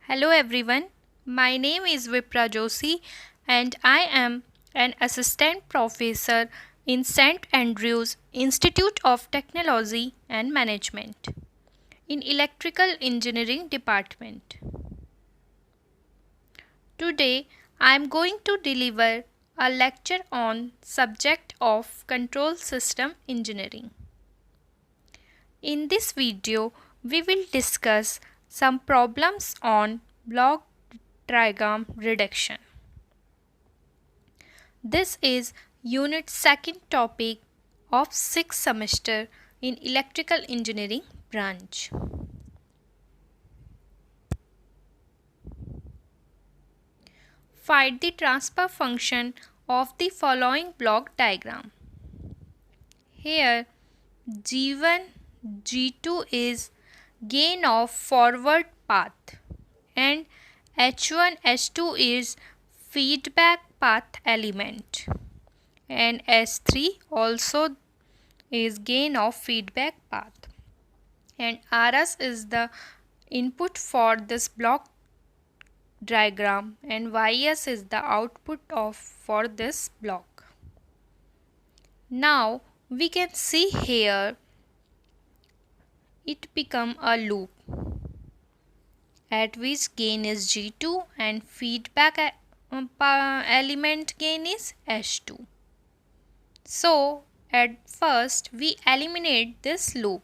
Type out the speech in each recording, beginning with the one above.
Hello everyone, my name is Vipra Joshi and I am an assistant professor in St. Andrews Institute of Technology and Management in Electrical Engineering Department. Today I am going to deliver a lecture on subject of control system engineering. In this video, we will discuss some problems on block diagram reduction. This is unit second topic of 6th semester in electrical engineering branch. Find the transfer function of the following block diagram. Here G1, G2 is gain of forward path and H1, H2 is feedback path element and S3 also is gain of feedback path and RS is the input for this block diagram and YS is the output of for this block. Now we can see here it become a loop at which gain is G2 and feedback element gain is H2. So at first we eliminate this loop.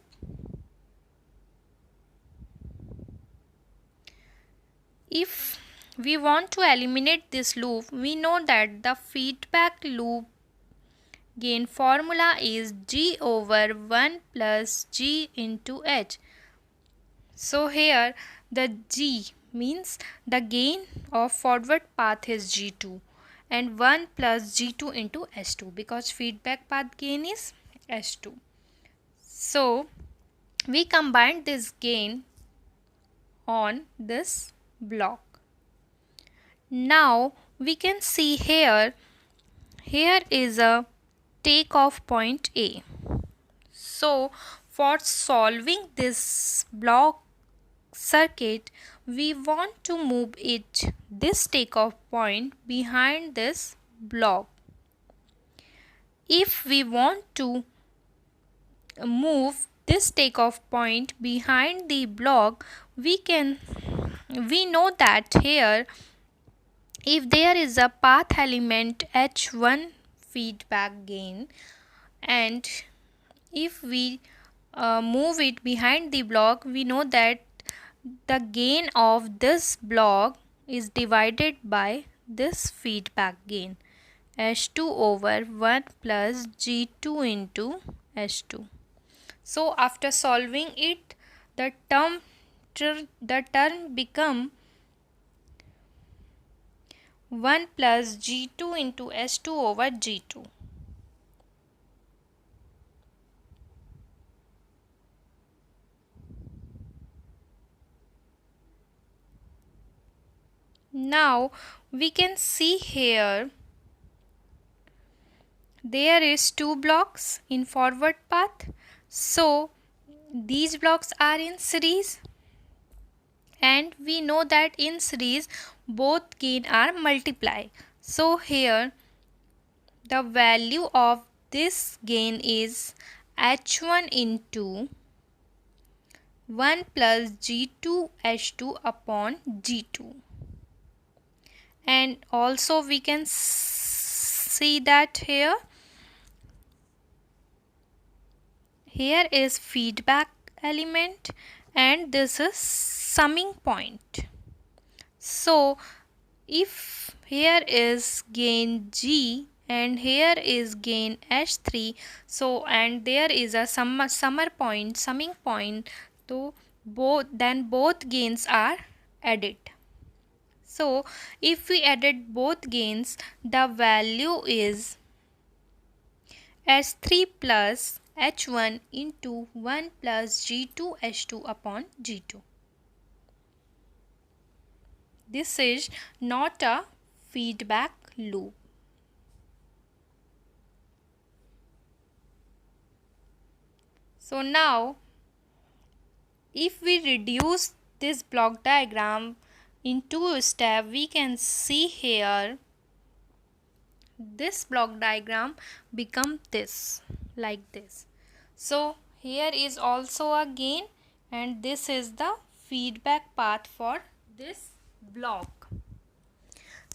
If we want to eliminate this loop, we know that the feedback loop gain formula is G over 1 plus G into H. So here the G means the gain of forward path is G2 and 1 plus G2 into S2 because feedback path gain is S2. So we combine this gain on this block. Now we can see here is a takeoff point A. So for solving this block circuit, we want to move this takeoff point behind this block. If we want to move this takeoff point behind the block, we know that here if there is a path element H1 feedback gain and if we move it behind the block, we know that the gain of this block is divided by this feedback gain H2 over 1 plus G2 into H2. So after solving it, the term become 1 plus G2 into S2 over G2. Now we can see here there is two blocks in forward path. So these blocks are in series and we know that in series both gain are multiply. So here the value of this gain is H1 into 1 plus G2 H2 upon G2. And also we can see that here is feedback element and this is summing point. So if here is gain G and here is gain H3, so and there is a summing point, so both gains are added. So if we added both gains, the value is S3 plus H1 into 1 plus G2 H2 upon G2. This is not a feedback loop. So now if we reduce this block diagram, in two step, we can see here this block diagram become this, like this. So here is also a gain, and this is the feedback path for this block.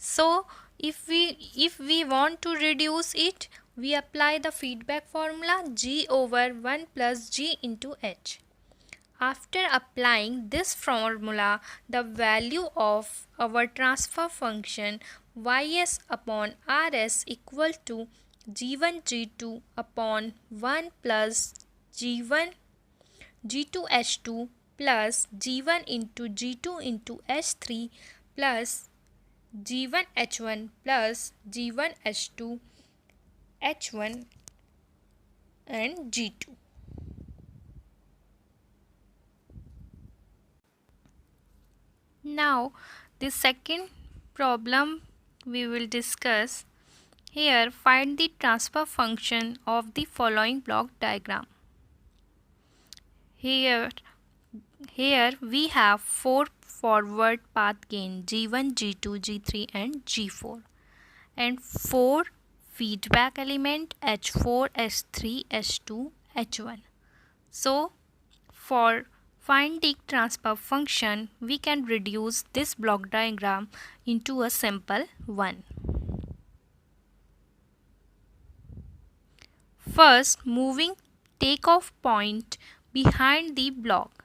So if we want to reduce it, we apply the feedback formula G over 1 plus G into H. After applying this formula, the value of our transfer function Ys upon Rs equal to G1 G2 upon 1 plus G1 G2 H2 plus G1 into G2 into H3 plus G1 H1 plus G1 H2 H1 and G2. Now the second problem we will discuss here. Find the transfer function of the following block diagram. Here we have 4 forward path gain G1, G2, G3 and G4 and 4 feedback element H4, H3, H2, H1. So for finding transfer function, we can reduce this block diagram into a simple one. First, moving takeoff point behind the block.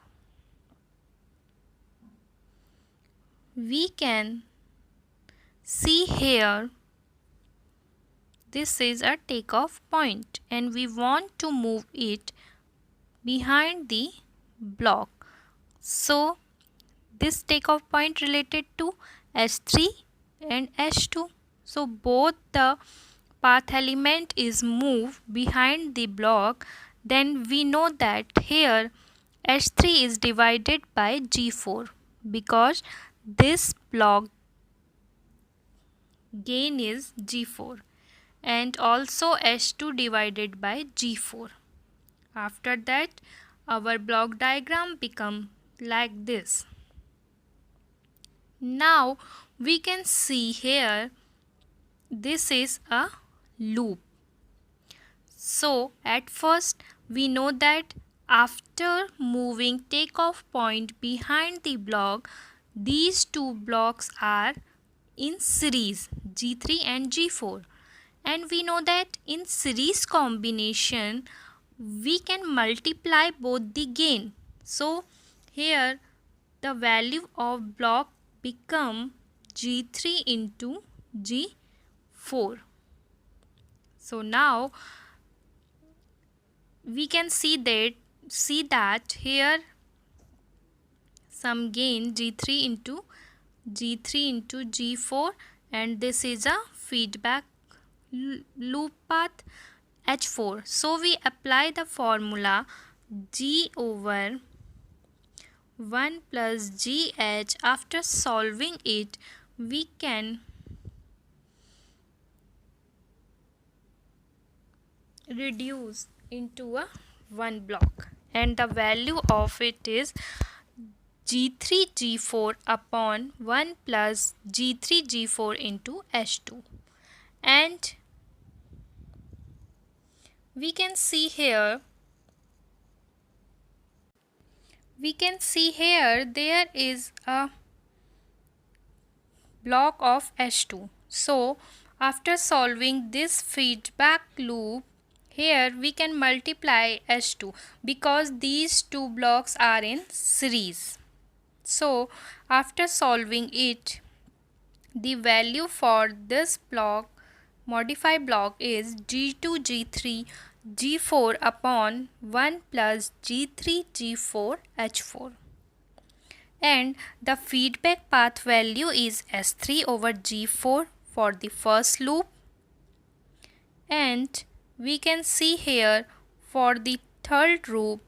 We can see here this is a takeoff point and we want to move it behind the block. So this takeoff point related to H3 and H2. So both the path element is moved behind the block. Then we know that here H3 is divided by G4 because this block gain is G4 and also H2 divided by G4. After that our block diagram become like this. Now we can see here this is a loop. So at first we know that after moving takeoff point behind the block, these two blocks are in series G3 and G4, and we know that in series combination we can multiply both the gain. So here the value of block become G3 into G4. So now we can see that here some gain G3 into G4 and this is a feedback loop path H4. So we apply the formula G over 1 plus GH. After solving it, we can reduce into a one block and the value of it is G3 G4 upon 1 plus G3 G4 into H2. And we can see here there is a block of H2. So after solving this feedback loop, here we can multiply H2 because these two blocks are in series. So after solving it, the value for this block, modified block, is G2 G3 G4 upon 1 plus G3 G4 H4. And the feedback path value is S3 over G4 for the first loop. And we can see here for the third loop,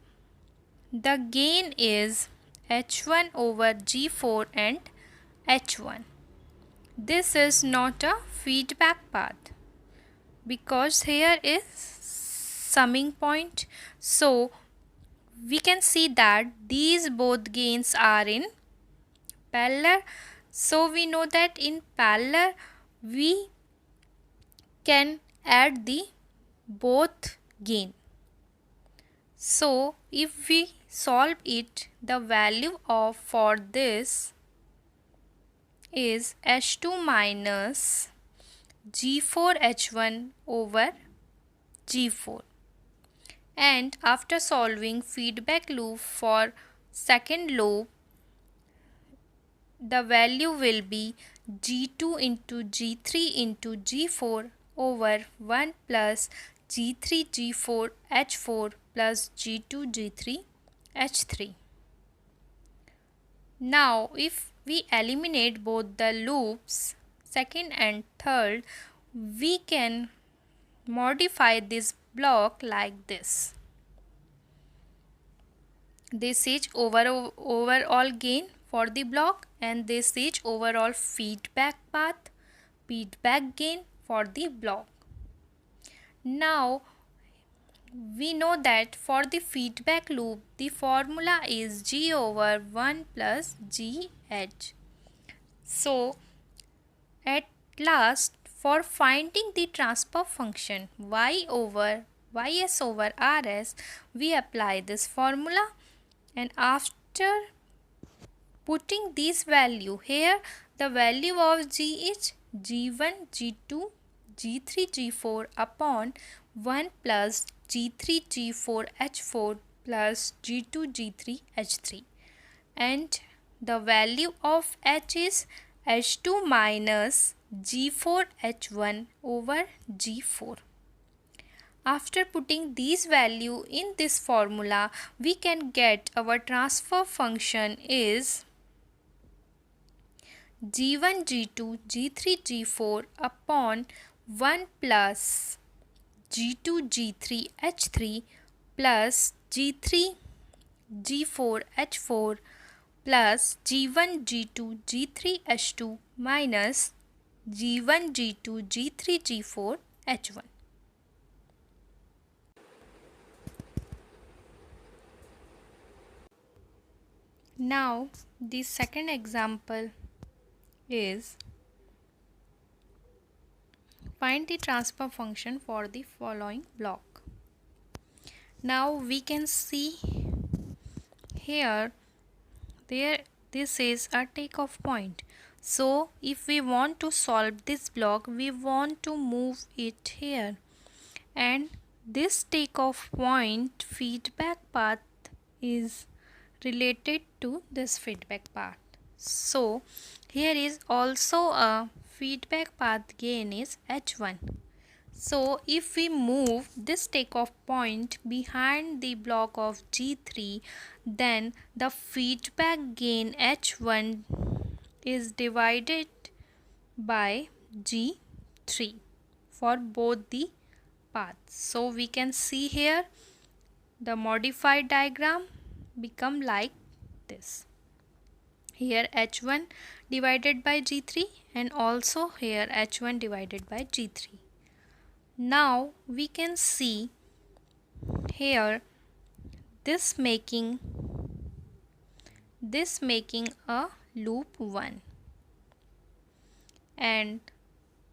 the gain is H1 over G4 and H1. This is not a feedback path because here is summing point. So we can see that these both gains are in parallel. So we know that in parallel we can add the both gain. So if we solve it, the value of for this is H2 minus G4H1 over G4. And after solving feedback loop for second loop, the value will be G2 into G3 into G4 over 1 plus G3 G4 H4 plus G2 G3 H3. Now if we eliminate both the loops, second and third, we can modify this block like this. This is overall gain for the block, and this is overall feedback path, feedback gain for the block. Now we know that for the feedback loop the formula is G over 1 plus GH. So at last, for finding the transfer function ys over rs, we apply this formula, and after putting this value here, the value of g is g1 g2 g3 g4 upon 1 plus g3 g4 h4 plus g2 g3 h3, and the value of h is h2 minus g4 h1 over g4. After putting these value in this formula, we can get our transfer function is g1 g2 g3 g4 upon 1 plus g2 g3 h3 plus g3 g4 h4 plus g1 g2 g3 h2 minus g1 g2 g3 g4 h1. Now the second example is find the transfer function for the following block. Now we can see here this is a takeoff point. So if we want to solve this block, we want to move it here, and this takeoff point feedback path is related to this feedback path. So here is also a feedback path gain is h1. So if we move this takeoff point behind the block of G3, then the feedback gain h1 is divided by G3 for both the paths. So we can see here the modified diagram become like this. Here h1 divided by G3 and also here h1 divided by G3. Now we can see here this making a loop 1, and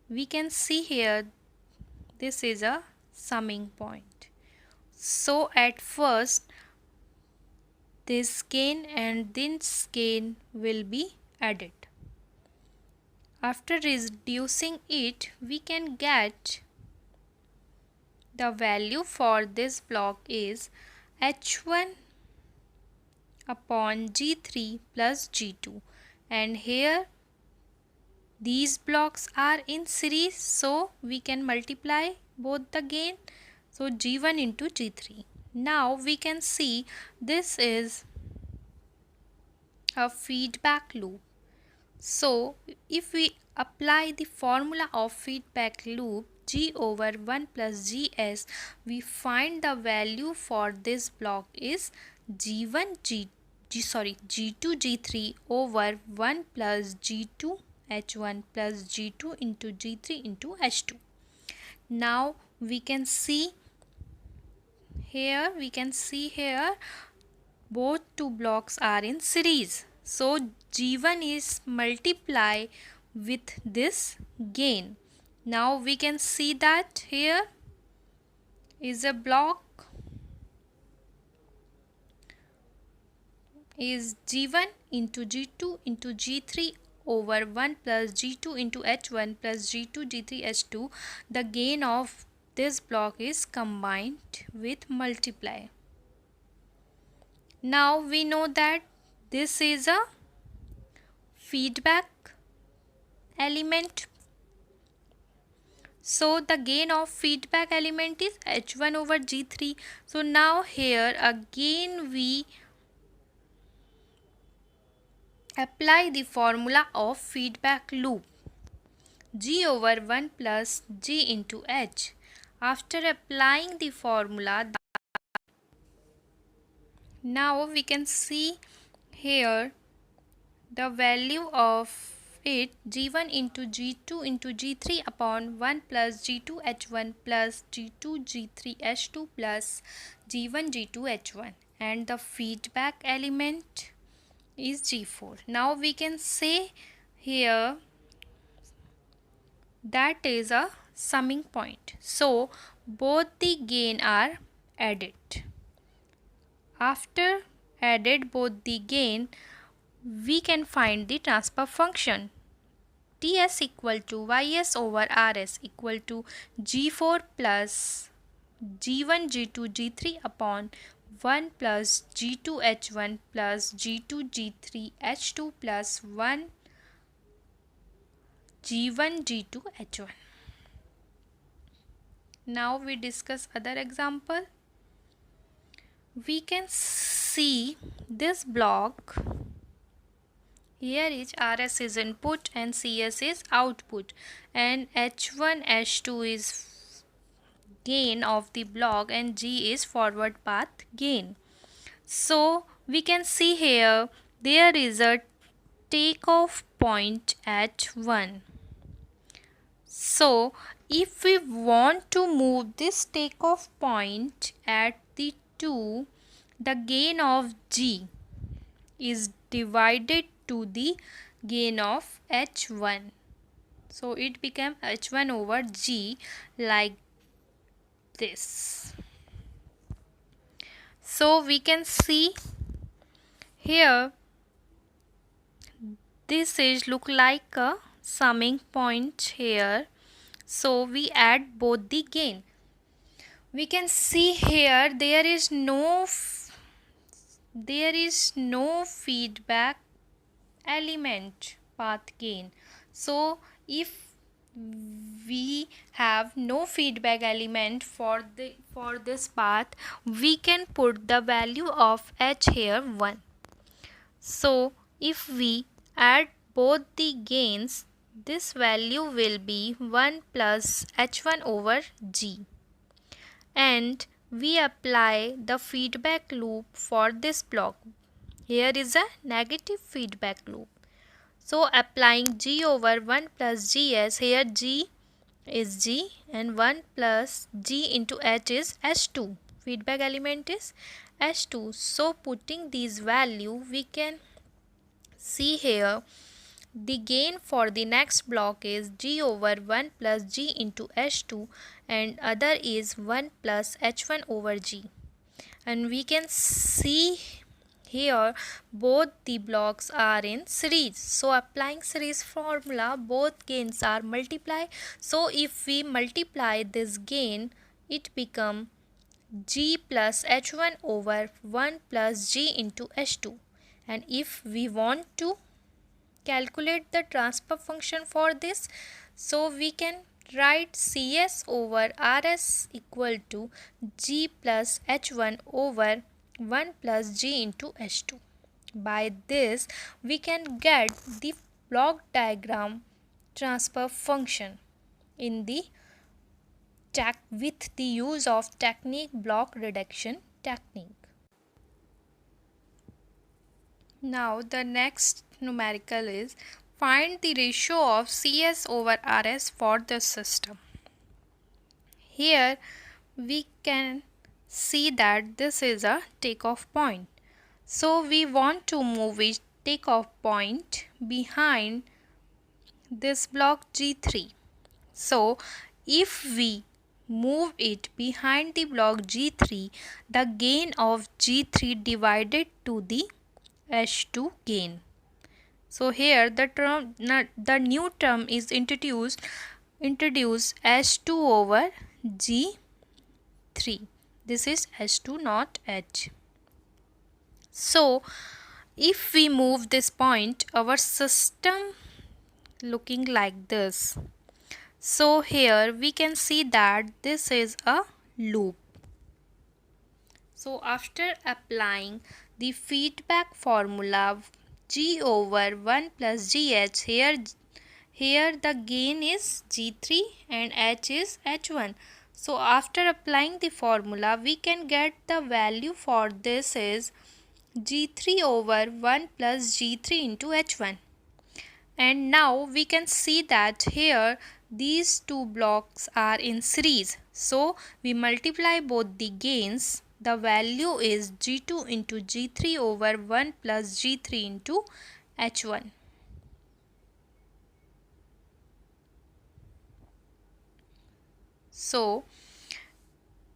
we can see here this is a summing point. So at first this gain and this gain will be added. After reducing it, we can get the value for this block is h1 upon G3 plus G2, and here these blocks are in series, so we can multiply both the gain, so G1 into G3. Now we can see this is a feedback loop. So if we apply the formula of feedback loop G over 1 plus Gs, we find the value for this block is G1 G2 G3 over 1 plus G2 H1 plus G2 into G3 into H2. Now we can see here both two blocks are in series. So G1 is multiply with this gain. Now we can see that here is a block is G1 into G2 into G3 over 1 plus G2 into H1 plus G2 G3 H2. The gain of this block is combined with multiply. Now we know that this is a feedback element. So the gain of feedback element is H1 over G3. So now here again we apply the formula of feedback loop. G over 1 plus G into H. After applying the formula, now we can see here the value of it G1 into G2 into G3 upon 1 plus G2 H1 plus G2 G3 H2 plus G1 G2 H1, and the feedback element is G4. Now we can say here that is a summing point. So both the gain are added. After added both the gain, we can find the transfer function. Ts equal to Ys over Rs equal to G4 plus G1 G2 G3 upon 1 plus G2 H1 plus G2 G3 H2 plus 1 G1 G2 H1. Now we discuss other example. We can see this block. Here is Rs is input and Cs is output, and H1 H2 is gain of the block and G is forward path gain. So we can see here there is a takeoff point at 1. So if we want to move this takeoff point at the 2, the gain of G is divided to the gain of H1. So it became H1 over G like this. So we can see here this is look like a summing point here. So we add both the gain. We can see here there is no feedback element path gain. So if we have no feedback element for this path, we can put the value of H here 1. So if we add both the gains, this value will be 1 plus H1 over G, and we apply the feedback loop for this block. Here is a negative feedback loop. So applying G over 1 plus Gs, here G is G and 1 plus G into H is H2. Feedback element is H2. So putting these value, we can see here the gain for the next block is G over 1 plus G into H2, and other is 1 plus H1 over G. And we can see here both the blocks are in series. So applying series formula, both gains are multiplied. So if we multiply this gain, it become G plus H1 over 1 plus G into H2. And if we want to calculate the transfer function for this, so we can write Cs over Rs equal to G plus H1 over 1 plus G into H2. By this we can get the block diagram transfer function in the with the use of technique block reduction technique. Now the next numerical is find the ratio of Cs over Rs for the system. Here we can see that this is a takeoff point. So we want to move it takeoff point behind this block G3. So if we move it behind the block G3, the gain of G3 divided to the H2 gain. So here the new term is introduced H2 over G3. This is H2 not H. So if we move this point, our system looking like this. So here we can see that this is a loop. So after applying the feedback formula G over 1 plus GH, here the gain is G3 and H is H1. So after applying the formula, we can get the value for this is G3 over 1 plus G3 into H1. And now we can see that here these two blocks are in series. So we multiply both the gains. The value is G2 into G3 over 1 plus G3 into H1. So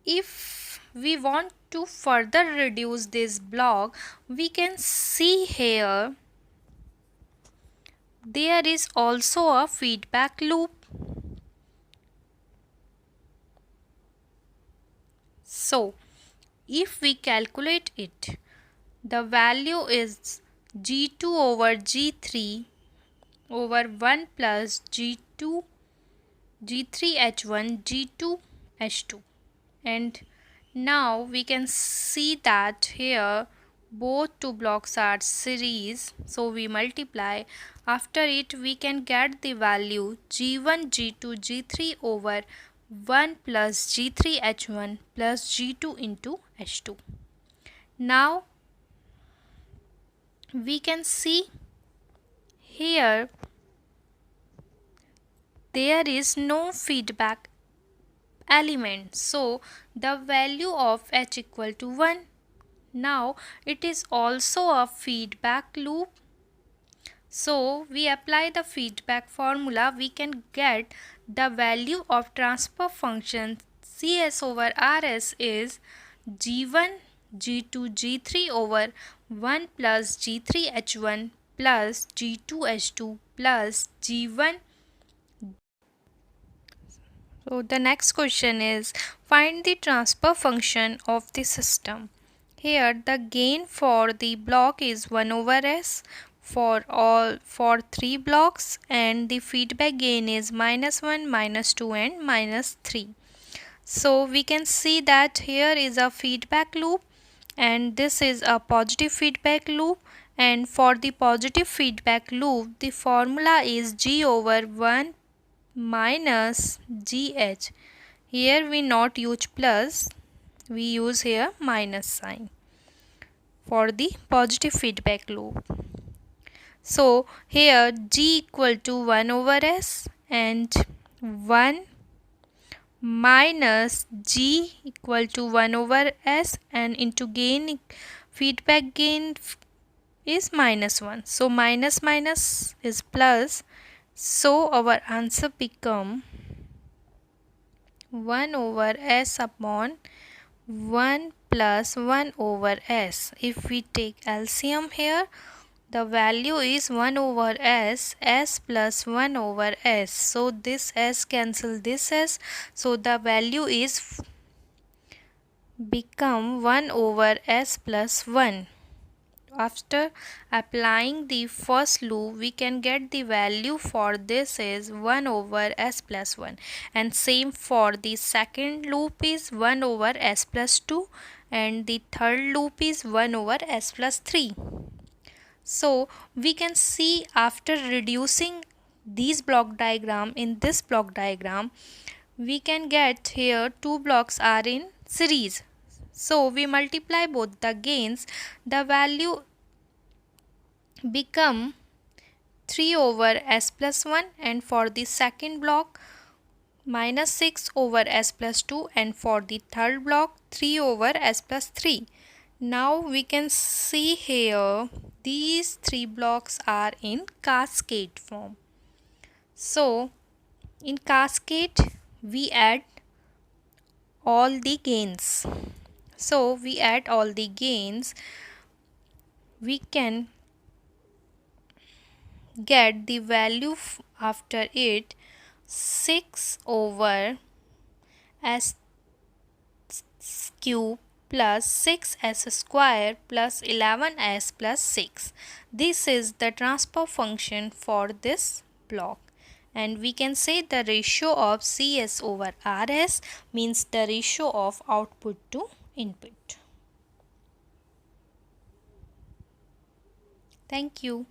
if we want to further reduce this block, we can see here there is also a feedback loop. So if we calculate it, the value is G2 over G3 over 1 plus G2 G3H1 G2H2. And now we can see that here both two blocks are series, so we multiply. After it we can get the value G1 G2 G3 over 1 plus G3H1 plus G2 into H2. Now we can see here there is no feedback element, so the value of H equal to 1. Now it is also a feedback loop, so we apply the feedback formula. We can get the value of transfer function Cs over Rs is G1 G2 G3 over 1 plus G3H1 plus G2H2 plus G1. So the next question is find the transfer function of the system. Here the gain for the block is 1 over S for 3 blocks, and the feedback gain is -1, -2 and -3. So we can see that here is a feedback loop and this is a positive feedback loop, and for the positive feedback loop the formula is G over 1 minus GH. Here we not use plus, we use here minus sign for the positive feedback loop. So here G equal to 1 over S and 1 minus G equal to 1 over S and into gain, feedback gain is -1. So minus minus is plus. So our answer become 1 over S upon 1 plus 1 over S. If we take LCM here, the value is 1 over S, S plus 1 over S. So this S cancel this S. So the value is become 1 over S plus 1. After applying the first loop, we can get the value for this is 1 over S plus 1, and same for the second loop is 1 over S plus 2, and the third loop is 1 over S plus 3. So we can see after reducing these block diagram, in this block diagram we can get here two blocks are in series. So we multiply both the gains, the value become 3 over S plus 1, and for the second block -6 over S plus 2, and for the third block 3 over S plus 3. Now we can see here these three blocks are in cascade form. So in cascade we add all the gains. So we add all the gains, we can get the value after it 6 over s cube plus 6s square plus 11s plus 6. This is the transfer function for this block, and we can say the ratio of CS over RS means the ratio of output to input. Thank you.